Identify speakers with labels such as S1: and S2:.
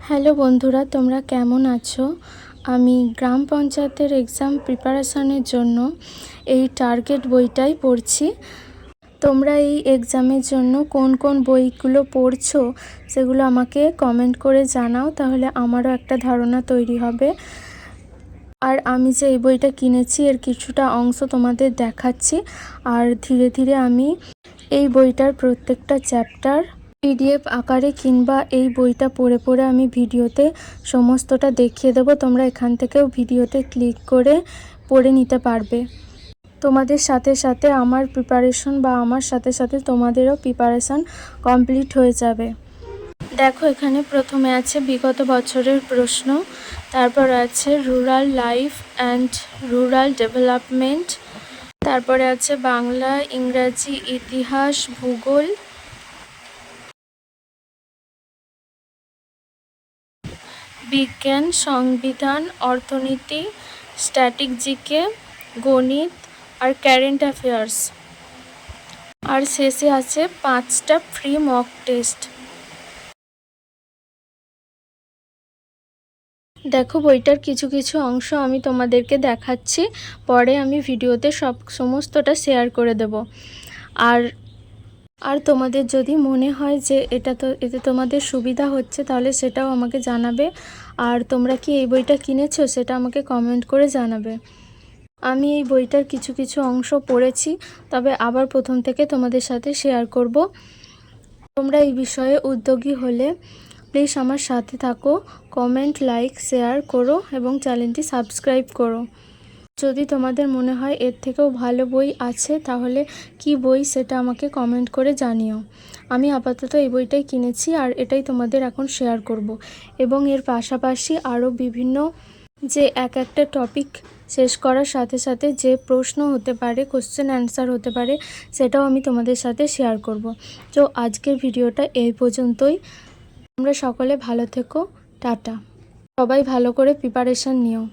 S1: Hello বন্ধুরা, তোমরা কেমন আছো? আমি গ্রাম পঞ্চায়েতের এক্সাম প্রিপারেশনের জন্য এই টার্গেট বইটাই পড়ছি। তোমরা এই এক্সামের জন্য কোন কোন বইগুলো পড়ছো সেগুলো আমাকে কমেন্ট করে জানাও, তাহলে আমারও একটা ধারণা তৈরি হবে। আর আমি যে এই বইটা কিনেছি এর কিছুটা অংশ তোমাদের দেখাচ্ছি, আর ধীরে ধীরে আমি এই বইটার প্রত্যেকটা চ্যাপ্টার পিডিএফ আকারে কিংবা এই বইটা পড়ে পড়ে আমি ভিডিওতে সমস্তটা দেখিয়ে দেবো। তোমরা এখান থেকেও ভিডিওতে ক্লিক করে পড়ে নিতে পারবে। তোমাদের সাথে সাথে আমার প্রিপারেশন বা আমার সাথে সাথে তোমাদেরও প্রিপারেশন কমপ্লিট হয়ে যাবে। দেখো, এখানে প্রথমে আছে বিগত বছরের প্রশ্ন, তারপর আছে rural life and rural development, তারপরে আছে বাংলা, ইংরাজি, ইতিহাস, ভূগোল, বিজ্ঞান, সংবিধান, অর্থনীতি, স্ট্যাটিক জিকে, গণিত আর কারেন্ট অ্যাফেয়ার্স। আর শেষে আছে 5টা ফ্রি মক টেস্ট। দেখো, বইটার কিছু কিছু অংশ আমি তোমাদেরকে দেখাচ্ছি, পরে আমি ভিডিওতে সমস্তটা শেয়ার করে দেব। আর তোমাদের যদি মনে হয় যে এতে তোমাদের সুবিধা হচ্ছে, তাহলে সেটাও আমাকে জানাবে। আর তোমরা কি এই বইটা কিনেছো সেটা আমাকে কমেন্ট করে জানাবে। আমি এই বইটার কিছু কিছু অংশ পড়েছি, তবে আবার প্রথম থেকে তোমাদের সাথে শেয়ার করব। তোমরা এই বিষয়ে উদ্যোগী হলে প্লিজ আমার সাথে থাকো, কমেন্ট, লাইক, শেয়ার করো এবং চ্যানেলটি সাবস্ক্রাইব করো। যদি তোমাদের মনে হয় এর থেকেও ভালো বই আছে, তাহলে কি বই সেটা আমাকে কমেন্ট করে জানিও। আমি আপাতত এই বইটাই কিনেছি আর এটাই তোমাদের এখন শেয়ার করব। এবং এর পাশাপাশি আরও বিভিন্ন যে একটা টপিক শেষ করার সাথে সাথে যে প্রশ্ন হতে পারে, কোশ্চেন অ্যান্সার হতে পারে, সেটাও আমি তোমাদের সাথে শেয়ার করব। তো আজকের ভিডিওটা এই পর্যন্তই। তোমরা সকলে ভালো থেকো, টাটা। সবাই ভালো করে প্রিপারেশন নিও।